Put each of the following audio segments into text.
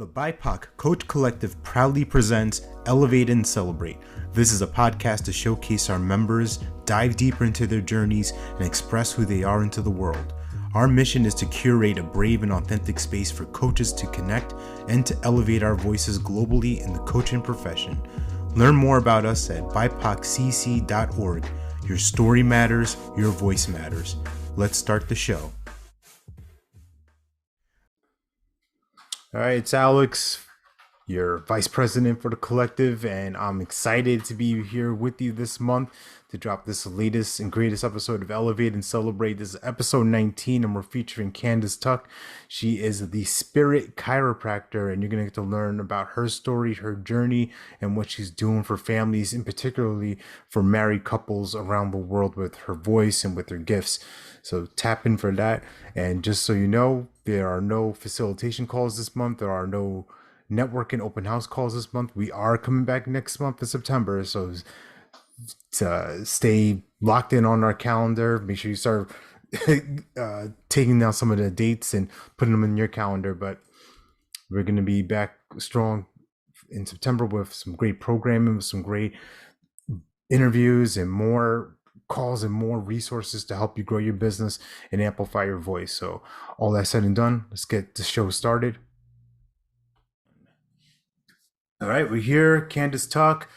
The BIPOC Coach Collective proudly presents Elevate and Celebrate. This is a podcast to showcase our members, dive deeper into their journeys, and express who they are into the world. Our mission is to curate a brave and authentic space for coaches to connect and to elevate our voices globally in the coaching profession. Learn more about us at bipoccc.org. Your story matters, your voice matters. Let's start the show. All right, it's Alex, your vice president for the collective, and I'm excited to be here with you this month to drop this latest and greatest episode of Elevate and Celebrate. This is episode 19, and we're featuring Candace Tuck. She is the SPIRIT Chiropractor, and you're going to get to learn about her story, her journey, and what she's doing for families, and particularly for married couples around the world with her voice and with her gifts. So tap in for that. And just so you know, there are no facilitation calls this month. There are no networking open house calls this month. We are coming back next month in September. So to stay locked in on our calendar, make sure you start taking down some of the dates and putting them in your calendar. But we're going to be back strong in September with some great programming, with some great interviews and more calls and more resources to help you grow your business and amplify your voice. So all that said and done, let's get the show started. All right, we're here, Candace Tuck.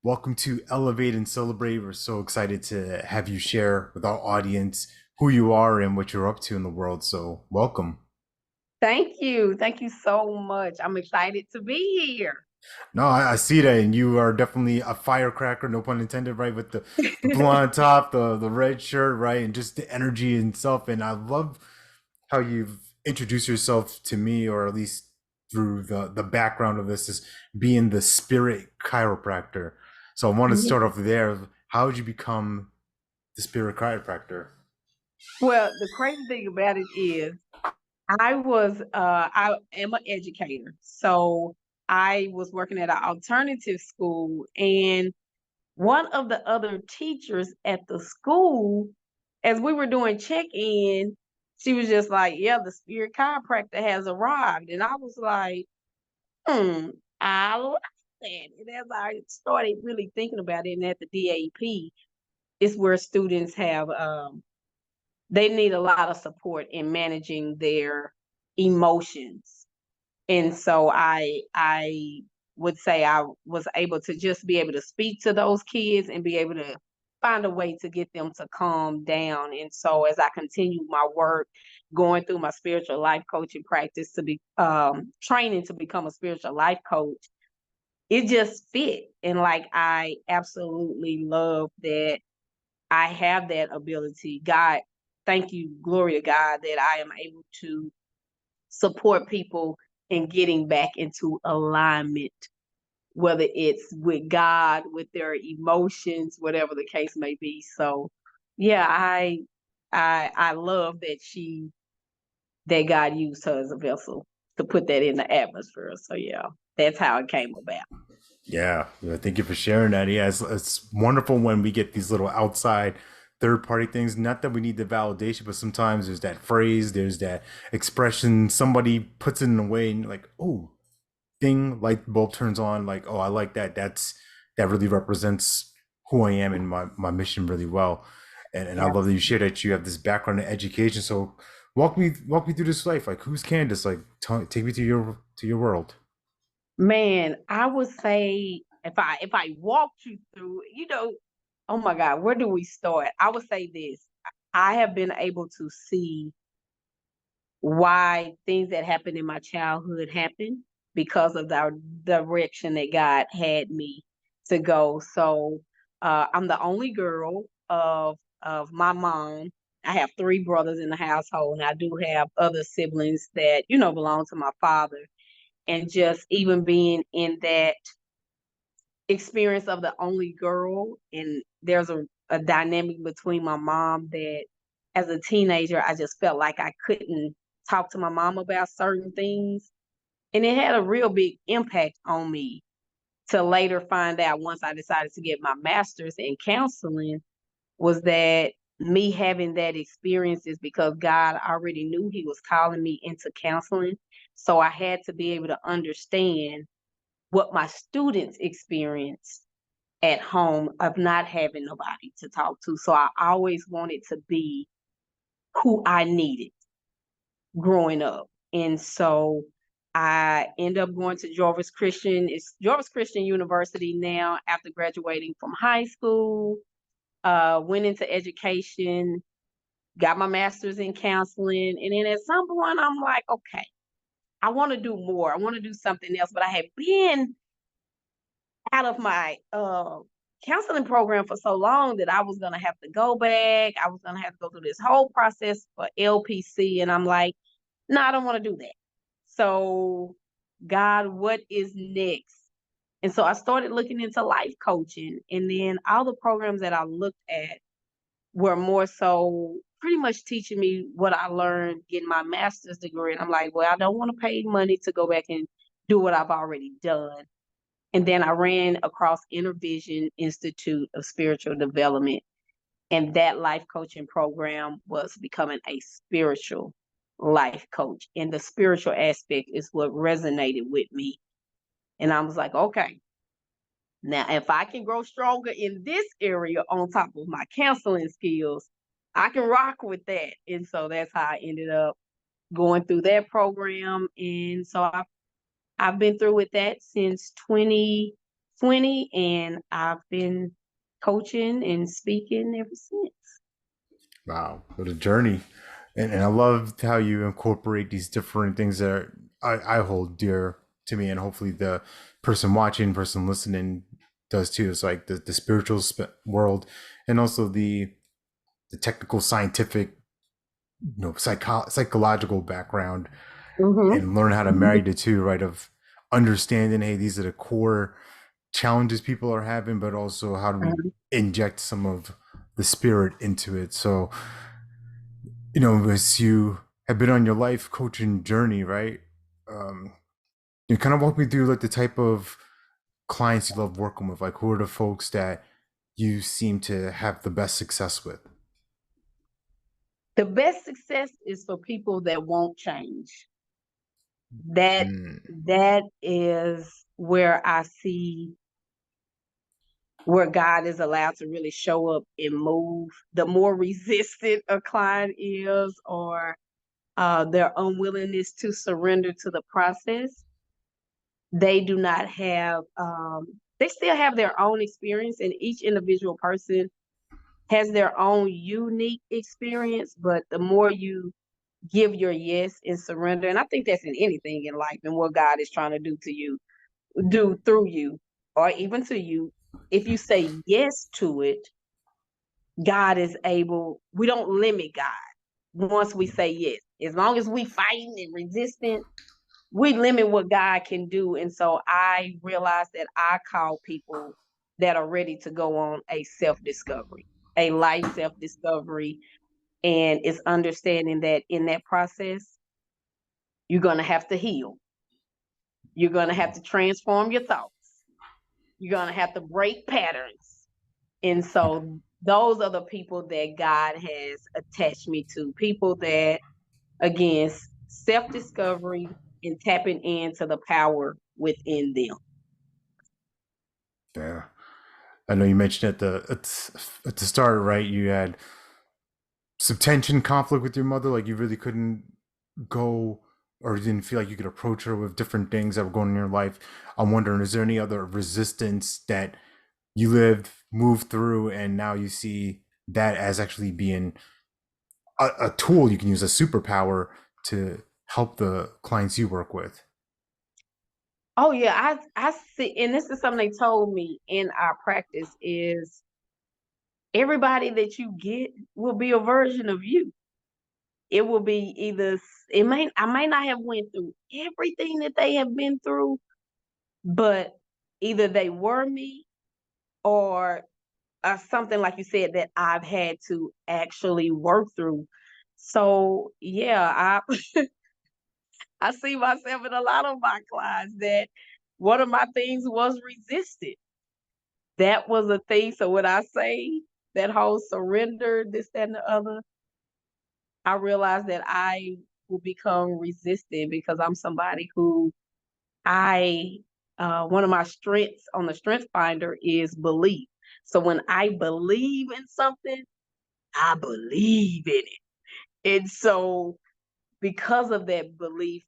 Welcome to Elevate and Celebrate. We're so excited to have you share with our audience who you are and what you're up to in the world. So welcome. Thank you. Thank you so much. I'm excited to be here. No, I see that, and you are definitely a firecracker, no pun intended, right? With the blue on top, the red shirt, right? And just the energy and stuff. And I love how you've introduced yourself to me, or at least through the background of this, is being the SPIRIT Chiropractor. So I want to start off there. How did you become the SPIRIT Chiropractor? Well, the crazy thing about it is I am an educator. So I was working at an alternative school, and one of the other teachers at the school, as we were doing check-in, she was just like, yeah, the SPIRIT Chiropractor has arrived. And I was like, I like that. And as I started really thinking about it, and at the DAP, it's where students have, they need a lot of support in managing their emotions. And so I would say I was able to just be able to speak to those kids and be able to find a way to get them to calm down. And so as I continued my work, going through my spiritual life coaching practice to be training to become a spiritual life coach, it just fit. And like, I absolutely love that I have that ability. God, thank you, glory to God, that I am able to support people in getting back into alignment, whether it's with God, with their emotions, whatever the case may be. So yeah, I love that God used her as a vessel to put that in the atmosphere. So yeah, that's how it came about. Yeah, thank you for sharing that. Yeah, it's wonderful when we get these little outside third-party things. Not that we need the validation, but sometimes there's that phrase, there's that expression, somebody puts it in a way, and you're like, oh, thing, light bulb turns on, like, oh, I like that. That really represents who I am and my mission really well. And I love that you share that you have this background in education. So walk me through this life. Like, who's Candace? Like, take me to your world. Man, I would say if I walked you through, oh my God, where do we start? I would say this. I have been able to see why things that happened in my childhood happened because of the direction that God had me to go. So I'm the only girl of my mom. I have 3 brothers in the household, and I do have other siblings that, belong to my father. And just even being in that experience of the only girl, and there's a dynamic between my mom that as a teenager, I just felt like I couldn't talk to my mom about certain things. And it had a real big impact on me to later find out, once I decided to get my master's in counseling, was that me having that experience is because God already knew he was calling me into counseling. So I had to be able to understand what my students experience at home of not having nobody to talk to. So I always wanted to be who I needed growing up. And so I end up going to Joyous Christian. It's Joyous Christian University now after graduating from high school. Went into education, got my master's in counseling. And then at some point, I'm like, okay, I want to do more. I want to do something else. But I had been out of my counseling program for so long that I was going to have to go back. I was going to have to go through this whole process for LPC. And I'm like, no, I don't want to do that. So, God, what is next? And so I started looking into life coaching. And then all the programs that I looked at were more so pretty much teaching me what I learned getting my master's degree. And I'm like, well, I don't want to pay money to go back and do what I've already done. And then I ran across Intervision Institute of Spiritual Development. And that life coaching program was becoming a spiritual life coach. And the spiritual aspect is what resonated with me. And I was like, okay, now if I can grow stronger in this area on top of my counseling skills, I can rock with that. And so that's how I ended up going through that program. And so I've been through with that since 2020, and I've been coaching and speaking ever since. Wow, what a journey. And I love how you incorporate these different things that I hold dear to me, and hopefully the person watching, person listening does too. It's like the spiritual world, and also the technical, scientific, psychological background, Mm-hmm. and learn how to marry the two, right? Of understanding, hey, these are the core challenges people are having, but also how do we inject some of the spirit into it. So, as you have been on your life coaching journey, right? Um, you kind of walk me through like the type of clients you love working with. Like, who are the folks that you seem to have the best success with? The best success is for people that won't change. That Mm, that is where I see where God is allowed to really show up and move. The more resistant a client is, or their unwillingness to surrender to the process, they do not have. They still have their own experience, and each individual person has their own unique experience. But the more you give your yes and surrender, and I think that's in anything in life and what God is trying to do to you, do through you, or even to you, if you say yes to it, God is able. We don't limit God once we say yes. As long as we fighting and resistant, we limit what God can do. And so I realized that I call people that are ready to go on a self-discovery, a life self-discovery. And it's understanding that in that process, you're going to have to heal. You're going to have to transform your thoughts. You're going to have to break patterns. And so those are the people that God has attached me to. People that, again, self-discovery and tapping into the power within them. yeah, I know you mentioned at the start, right? You had some tension, conflict with your mother. Like you really couldn't go, or you didn't feel like you could approach her with different things that were going on in your life. I'm wondering, is there any other resistance that you lived, moved through, and now you see that as actually being a tool you can use, a superpower to help the clients you work with? Oh yeah, I see, and this is something they told me in our practice is everybody that you get will be a version of you. It will be either I might not have went through everything that they have been through, but either they were me or something like you said that I've had to actually work through. So yeah, I I see myself in a lot of my clients that one of my things was resisted. That was a thing. So when I say that whole surrender, this, that, and the other, I realized that I will become resistant because I'm somebody who I one of my strengths on the strength finder is belief. So when I believe in something, I believe in it. And so because of that belief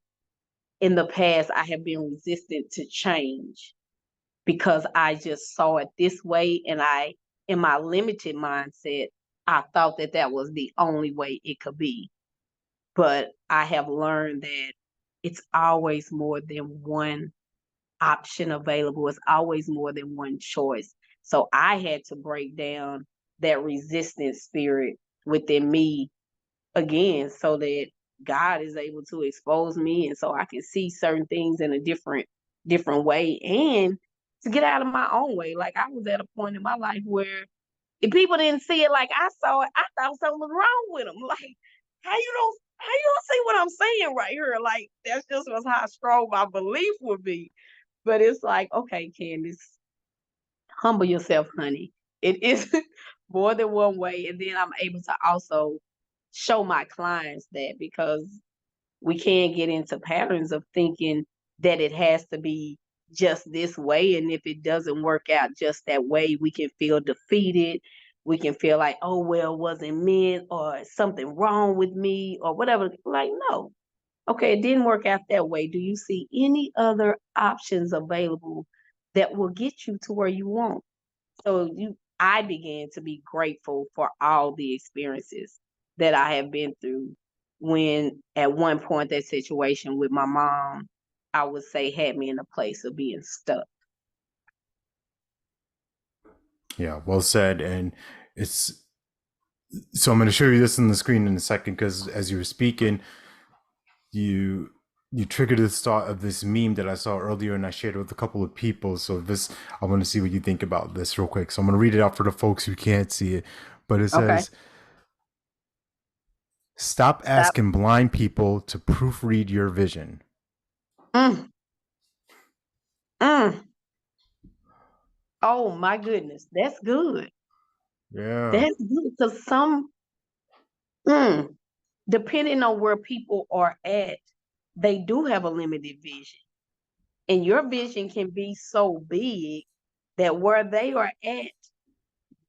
in the past, I have been resistant to change because I just saw it this way. And in my limited mindset, I thought that that was the only way it could be. But I have learned that it's always more than one option available. It's always more than one choice. So I had to break down that resistance spirit within me again so that God is able to expose me and so I can see certain things in a different way and to get out of my own way. Like I was at a point in my life where if people didn't see it like I saw it, I thought something was wrong with them. Like, how you don't see what I'm saying right here? Like that's just was how strong my belief would be. But it's like, okay, Candace, humble yourself, honey. It is more than one way. And then I'm able to also show my clients that because we can't get into patterns of thinking that it has to be just this way. And if it doesn't work out just that way, we can feel defeated. We can feel like, oh, well, it wasn't meant or something wrong with me or whatever. Like, no. Okay, it didn't work out that way. Do you see any other options available that will get you to where you want? So I began to be grateful for all the experiences that I have been through. When at one point that situation with my mom, I would say had me in a place of being stuck. Yeah, well said. And it's so I'm going to show you this on the screen in a second because as you were speaking, you you triggered this thought of this meme that I saw earlier and I shared it with a couple of people. So this, I want to see what you think about this real quick. So I'm going to read it out for the folks who can't see it. But it Okay. says, stop Stop. asking blind people to proofread your vision. Mm, mm. Oh my goodness. That's good. Yeah. That's good. Because mm, depending on where people are at, they do have a limited vision. And your vision can be so big that where they are at,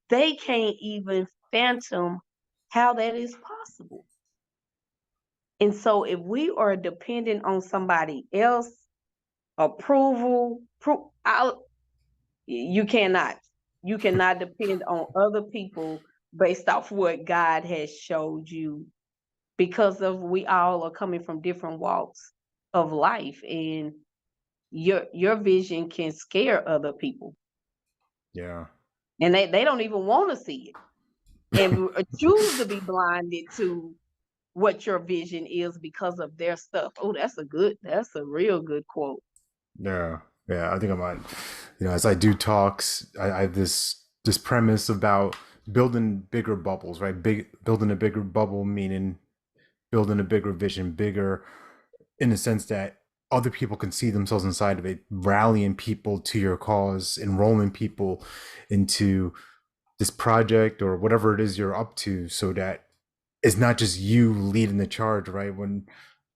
they can't even phantom how that is possible. And so if we are dependent on somebody else approval, you cannot. You cannot depend on other people based off what God has showed you because of we all are coming from different walks of life and your vision can scare other people Yeah. and they don't even want to see it and choose to be blinded to what your vision is because of their stuff. Oh, that's a real good quote. Yeah. Yeah. I think I might, as I do talks, I have this premise about building bigger bubbles, right? Building a bigger bubble, meaning building a bigger vision, bigger in the sense that other people can see themselves inside of it, rallying people to your cause, enrolling people into this project or whatever it is you're up to, so that it's not just you leading the charge, right? When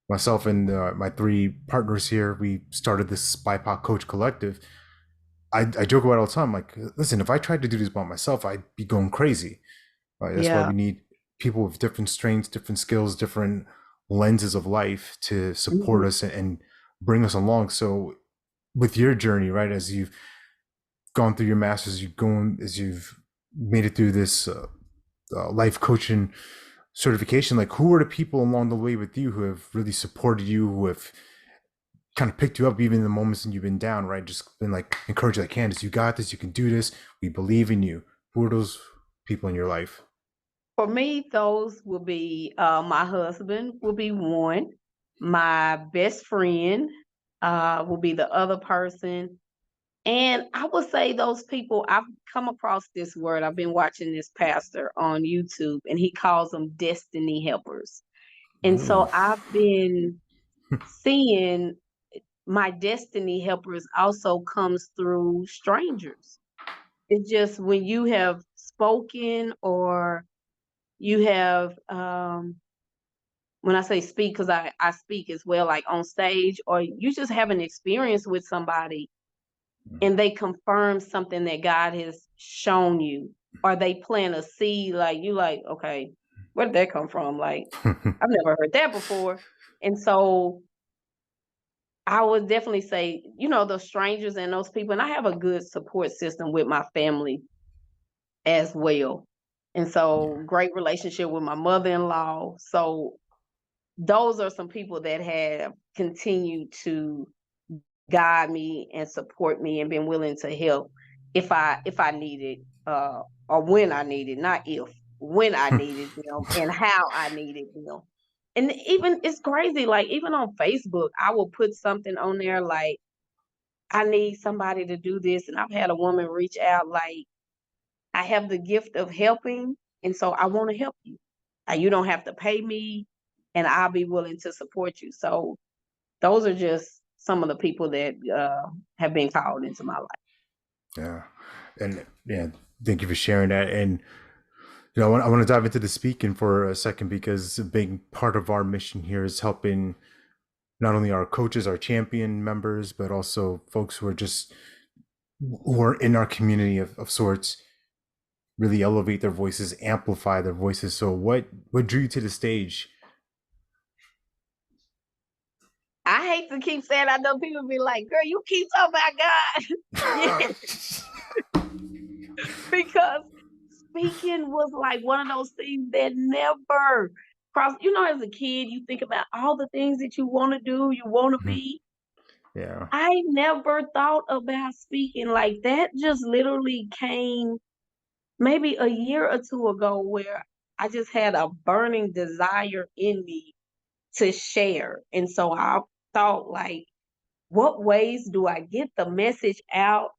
myself and my three partners here, we started this BIPOC Coach Collective. I joke about it all the time. Like, listen, if I tried to do this by myself, I'd be going crazy. Right? That's why Yeah. we need people with different strengths, different skills, different lenses of life to support Mhm. us and bring us along. So, with your journey, right, as you've gone through your masters, as you've made it through this life coaching certification, like who are the people along the way with you who have really supported you, who have kind of picked you up even in the moments when you've been down, right? Just been like encouraged, like, Candace, you got this, you can do this, we believe in you. Who are those people in your life? For me, those will be my husband will be one, my best friend will be the other person. And I would say those people, I've come across this word. I've been watching this pastor on YouTube and he calls them destiny helpers. And Ooh. so I've been seeing my destiny helpers also comes through strangers. It's just when you have spoken, or you have, when I say speak, because I speak as well, like on stage, or you just have an experience with somebody and they confirm something that God has shown you, or they plant a seed, like you like, okay, where did that come from? Like, I've never heard that before. And so I would definitely say, those strangers and those people, and I have a good support system with my family as well. And so great relationship with my mother-in-law. So those are some people that have continued to guide me and support me and been willing to help if I needed, or when I needed, not if, when I needed them and how I needed them. And even it's crazy, like even on Facebook, I will put something on there like, I need somebody to do this. And I've had a woman reach out like, I have the gift of helping, and so I want to help you. You don't have to pay me, and I'll be willing to support you. So those are just some of the people that have been called into my life. Yeah. And yeah, thank you for sharing that. And I want to dive into the speaking for a second, because a big part of our mission here is helping not only our coaches, our champion members, but also folks who are in our community of sorts, really elevate their voices, amplify their voices. So what drew you to the stage? I hate to keep saying, I know people be like, girl, you keep talking about God. Because speaking was like one of those things that never crossed. As a kid, you think about all the things that you want to do, you want to be. Yeah. I never thought about speaking like that. Just literally came maybe a year or two ago, where I just had a burning desire in me to share. And so I thought, like, what ways do I get the message out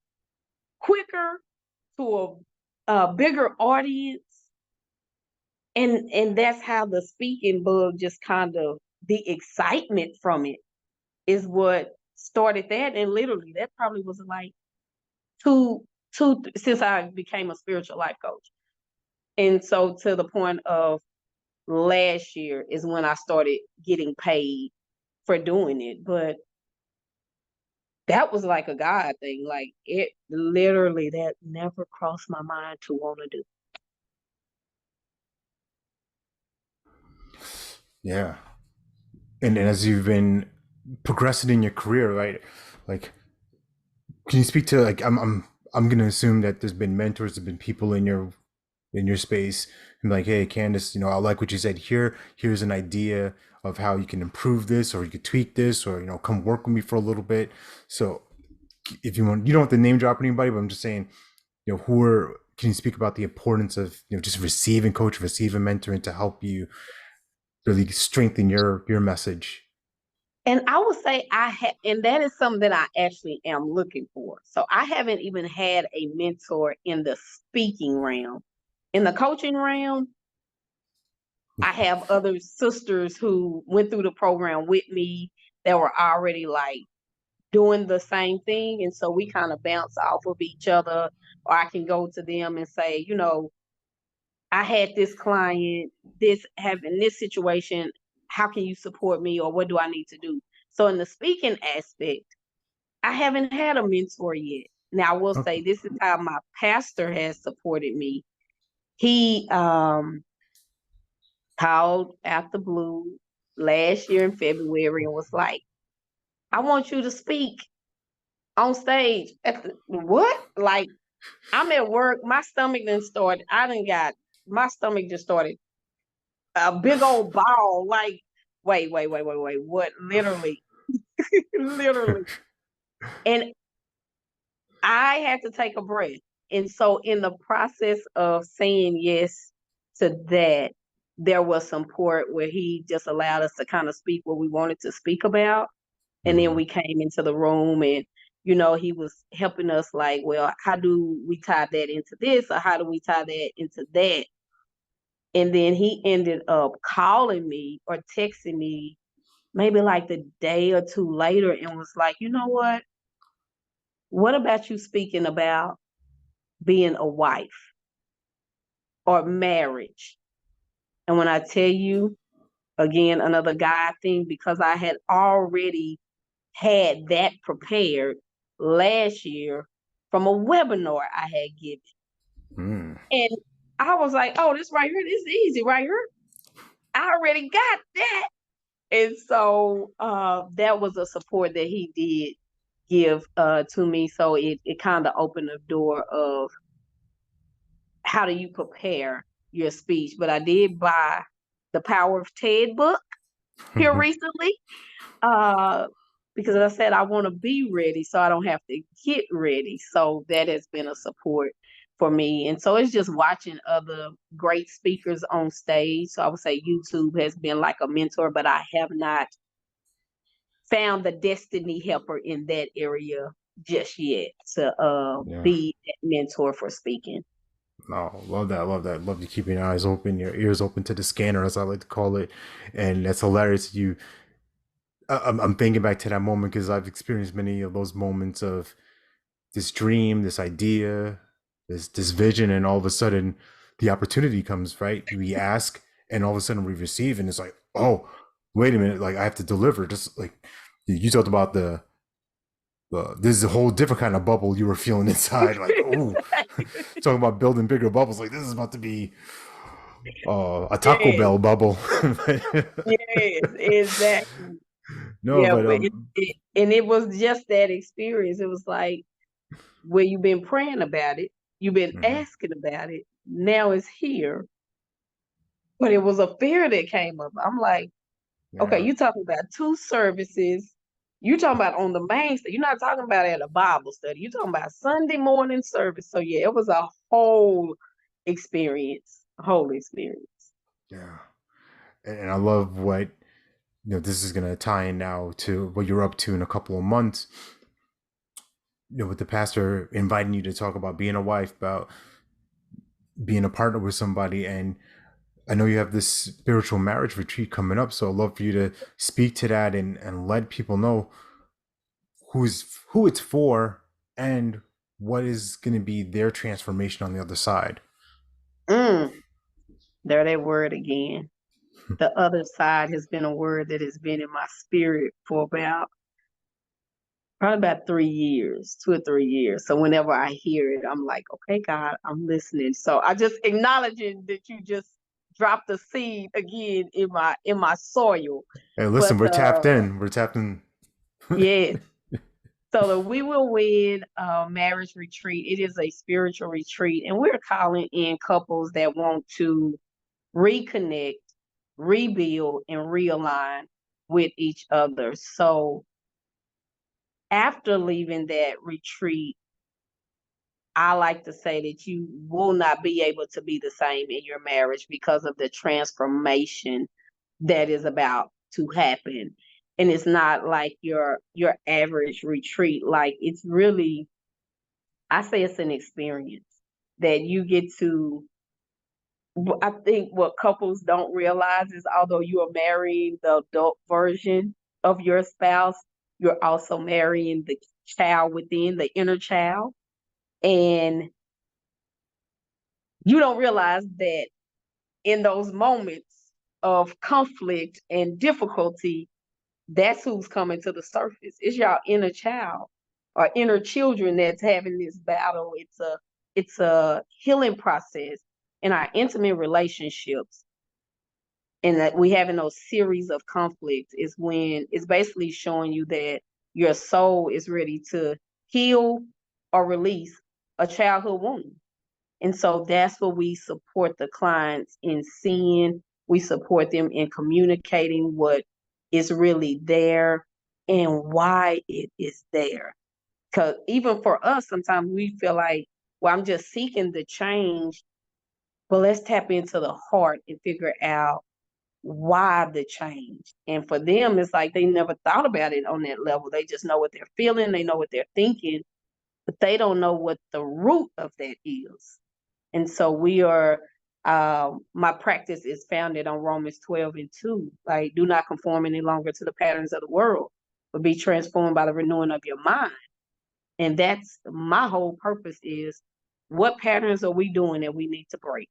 quicker to a bigger audience? And that's how the speaking bug just kind of, the excitement from it is what started that. And literally that probably was like since I became a spiritual life coach. And so to the point of last year is when I started getting paid for doing it. But that was like a God thing. Like, it literally, that never crossed my mind to want to do. Yeah. And as you've been progressing in your career, right? Like, can you speak to, like, I'm gonna assume that there's been mentors, there's been people in your space, and like, hey, Candace, I like what you said here. Here's an idea of how you can improve this, or you could tweak this, or come work with me for a little bit. So, if you want, you don't have to name drop anybody, but I'm just saying, can you speak about the importance of just receiving coach, receiving mentoring to help you really strengthen your message? And I would say and that is something that I actually am looking for. So I haven't even had a mentor in the speaking realm. In the coaching realm, I have other sisters who went through the program with me that were already like doing the same thing. And so we kind of bounce off of each other, or I can go to them and say, I had this client, having this situation. How can you support me, or what do I need to do? So in the speaking aspect, I haven't had a mentor yet. Now I will say this is how my pastor has supported me. He called out the blue last year in February and was like, I want you to speak on stage at what? Like, I'm at work, my stomach done started. My stomach just started a big old ball. Like, wait, what? Literally, literally. And I had to take a breath. And so in the process of saying yes to that, there was some part where he just allowed us to kind of speak what we wanted to speak about. And then we came into the room, and, he was helping us like, well, how do we tie that into this? Or how do we tie that into that? And then he ended up calling me or texting me maybe like the day or two later and was like, you know what? What about you speaking about being a wife? or marriage. And when I tell you, again, another God thing, because I had already had that prepared last year from a webinar I had given. Mm. And I was like, oh, this right here, this is easy right here. I already got that. And so that was a support that he did give to me. So it kind of opened the door of how do you prepare your speech. But I did buy the Power of TED book here recently uh, because I said I want to be ready so I don't have to get ready. So that has been a support for me. And so it's just watching other great speakers on stage. So I would say YouTube has been like a mentor, but I have not found the destiny helper in that area just yet to Yeah. be that mentor for speaking. Oh, love that, love that. Love you keeping your eyes open, your ears open to the scanner, as I like to call it. And that's hilarious. I'm thinking back to that moment because I've experienced many of those moments of this dream, this idea, this vision, and all of a sudden the opportunity comes, right? We ask, and all of a sudden we receive, and it's like, oh, wait a minute, like I have to deliver. Just like you talked about this is a whole different kind of bubble you were feeling inside. Like, oh, talking about building bigger bubbles. Like this is about to be a Taco Yes, Bell bubble. yes, exactly. No, Yeah, but but and it was just that experience. It was like where you've been praying about it, you've been mhm, asking about it, now it's here. But it was a fear that came up. I'm like, okay, yeah. you talking about two services. You talking about on the main stage. You're not talking about at a Bible study. You're talking about Sunday morning service. So yeah, it was a whole experience. A whole experience. Yeah. And I love what this is gonna tie in now to what you're up to in a couple of months. With the pastor inviting you to talk about being a wife, about being a partner with somebody, and I know you have this spiritual marriage retreat coming up, so I'd love for you to speak to that and let people know who it's for and what is going to be their transformation on the other side. Mm, there that word again. The other side has been a word that has been in my spirit for about probably about 3 years, 2 or 3 years. So whenever I hear it, I'm like, okay, God, I'm listening. So I just acknowledging that you just dropped the seed again in my soil. Hey, listen, But we're tapped in. We're tapped in. yes, so the We Will Win marriage retreat, it is a spiritual retreat, and we're calling in couples that want to reconnect, rebuild, and realign with each other. So after leaving that retreat, I like to say that you will not be able to be the same in your marriage because of the transformation that is about to happen. And it's not like your average retreat. Like it's really, I say it's an experience that you get to. I think what couples don't realize is although you are marrying the adult version of your spouse, you're also marrying the child within, the inner child. And you don't realize that in those moments of conflict and difficulty, that's who's coming to the surface. It's your inner child or inner children that's having this battle. It's a healing process in our intimate relationships. And that we having those series of conflicts is when it's basically showing you that your soul is ready to heal or release a childhood wound. And so that's what we support the clients in seeing. We support them in communicating what is really there and why it is there. Because even for us, sometimes we feel like, well, I'm just seeking the change, but let's tap into the heart and figure out why the change. And for them, it's like they never thought about it on that level. They just know what they're feeling, they know what they're thinking, but they don't know what the root of that is. And so we are, my practice is founded on Romans 12:2. Like, do not conform any longer to the patterns of the world, but be transformed by the renewing of your mind. And that's my whole purpose is what patterns are we doing that we need to break?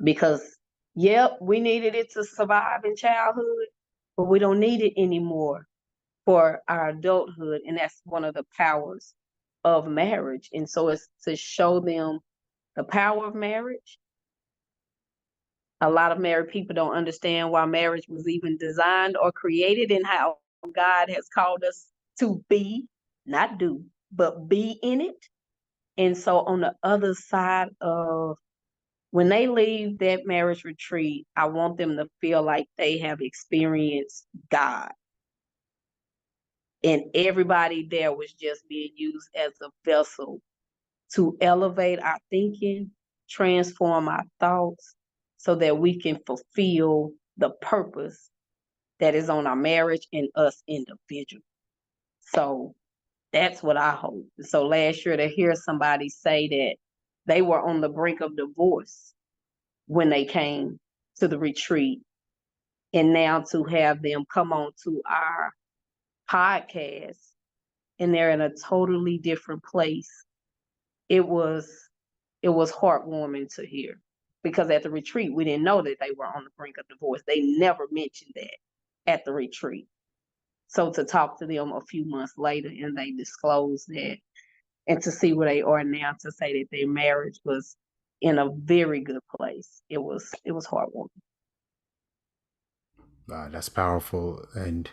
because, yep, we needed it to survive in childhood, but we don't need it anymore for our adulthood. And that's one of the powers of marriage. And so it's to show them the power of marriage. A lot of married people don't understand why marriage was even designed or created and how God has called us to be, not do, but be in it. And so on the other side of when they leave that marriage retreat, I want them to feel like they have experienced God. And everybody there was just being used as a vessel to elevate our thinking, transform our thoughts, so that we can fulfill the purpose that is on our marriage and us individually. So that's what I hope. So last year to hear somebody say that they were on the brink of divorce when they came to the retreat, and now to have them come on to our podcast and they're in a totally different place. It was heartwarming to hear, because at the retreat we didn't know that they were on the brink of divorce. They never mentioned that at the retreat. So to talk to them a few months later and they disclose that, and to see where they are now, to say that their marriage was in a very good place, it was heartwarming. That's powerful. And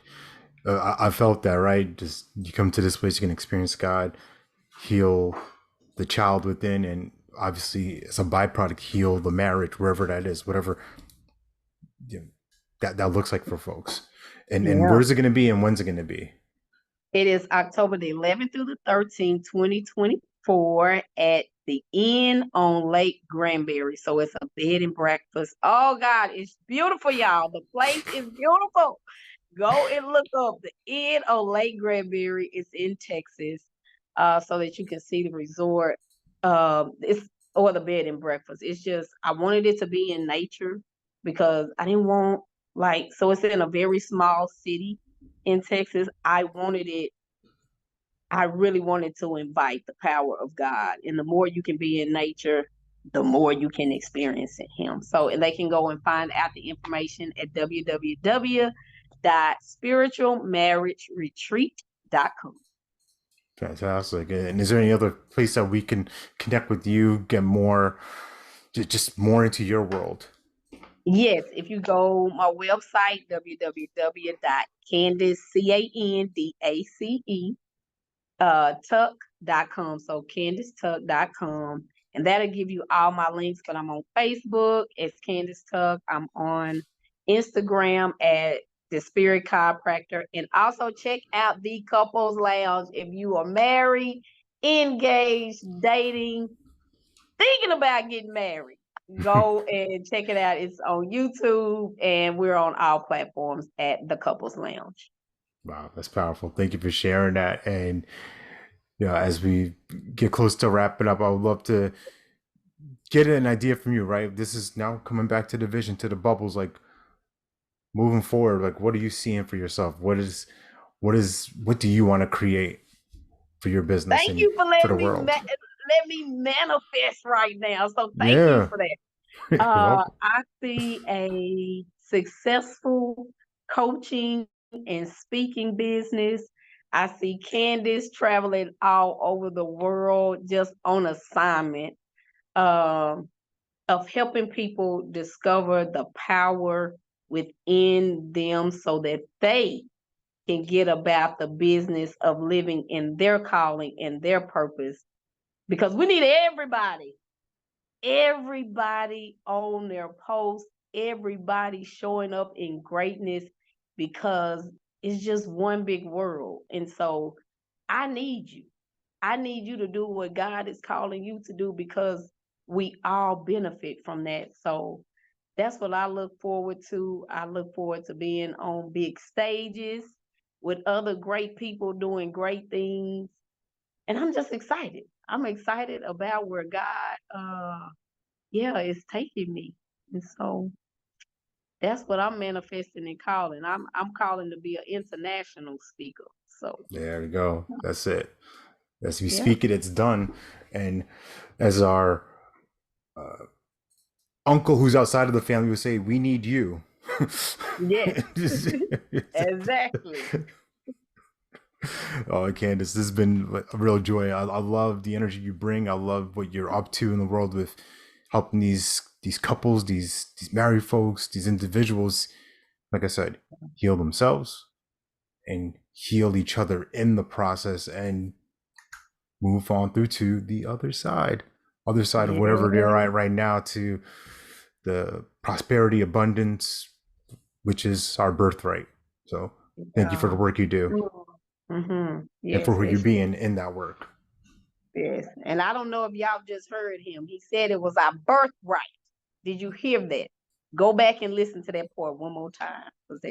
I felt that, right? Just you come to this place, you can experience God, heal the child within, and obviously, as a byproduct, heal the marriage, wherever that is, whatever you know, that looks like for folks. And Yeah. where's it going to be, and when's it going to be? It is October the 11th through the 13th, 2024 at the Inn on Lake Granbury. So it's a bed and breakfast. Oh God, it's beautiful, y'all. The place is beautiful. Go and look up the Inn on Lake Granbury. It's in Texas, so that you can see the resort. It's or the bed and breakfast. It's just I wanted it to be in nature because I didn't want so it's in a very small city in Texas. I really wanted to invite the power of God. And the more you can be in nature, the more you can experience Him. So, and they can go and find out the information at www.spiritualmarriageretreat.com. Fantastic. And is there any other place that we can connect with you, get more, just more into your world? Yes, if you go my website, www.candace, Candace, tuck.com. So CandaceTuck.com. And that'll give you all my links. But I'm on Facebook as Candace Tuck. I'm on Instagram at the Spirit Chiropractor. And also check out the Couples Lounge if you are married, engaged, dating, thinking about getting married. Go and check it out. It's on YouTube and we're on all platforms at the Couples Lounge. Wow, that's powerful. Thank you for sharing that. And as we get close to wrapping up, I would love to get an idea from you, right? This is now coming back to the vision, to the bubbles, like moving forward, like what are you seeing for yourself? What do you want to create for your business Thank and you for for the letting me world? let me manifest right now. So thank you Yeah. for that. You're welcome. I see a successful coaching and speaking business. I see Candace traveling all over the world just on assignment, um, of helping people discover the power within them so that they can get about the business of living in their calling and their purpose. Because we need everybody on their post, everybody showing up in greatness, because it's just one big world. And so I need you. I need you to do what God is calling you to do, because we all benefit from that. So that's what I look forward to. I look forward to being on big stages with other great people doing great things. And I'm just excited. I'm excited about where God is taking me. And so that's what I'm manifesting and calling. I'm calling to be an international speaker. So There we go. That's it. As we yeah. speak it, it's done. And as our uncle who's outside of the family would say, "We need you." Yes, exactly. Oh, Candace, this has been a real joy. I love the energy you bring. I love what you're up to in the world with helping these couples, these married folks, these individuals, like I said, heal themselves and heal each other in the process and move on through to the other side of whatever they're Yeah. at right now, to the prosperity, abundance, which is our birthright. So thank you for the work you do Mm-hmm. and for Yes, who you yes, being in that work. yes. And I don't know if y'all just heard him. He said it was our birthright. Did you hear that? Go back and listen to that part one more time, because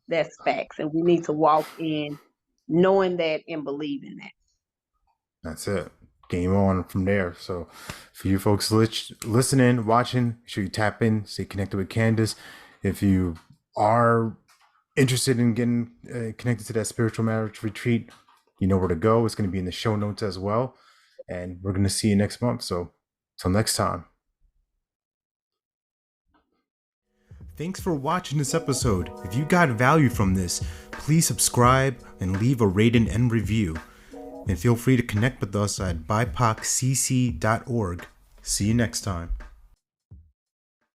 that's facts, and we need to walk in knowing that and believing that. That's it. Game on from there. So for you folks listening, watching, make sure you tap in, stay connected with Candace. If you are interested in getting connected to that spiritual marriage retreat, you know where to go. It's going to be in the show notes as well. And we're going to see you next month. So till next time. Thanks for watching this episode. If you got value from this, please subscribe and leave a rating and review. And feel free to connect with us at bipoccc.org. See you next time.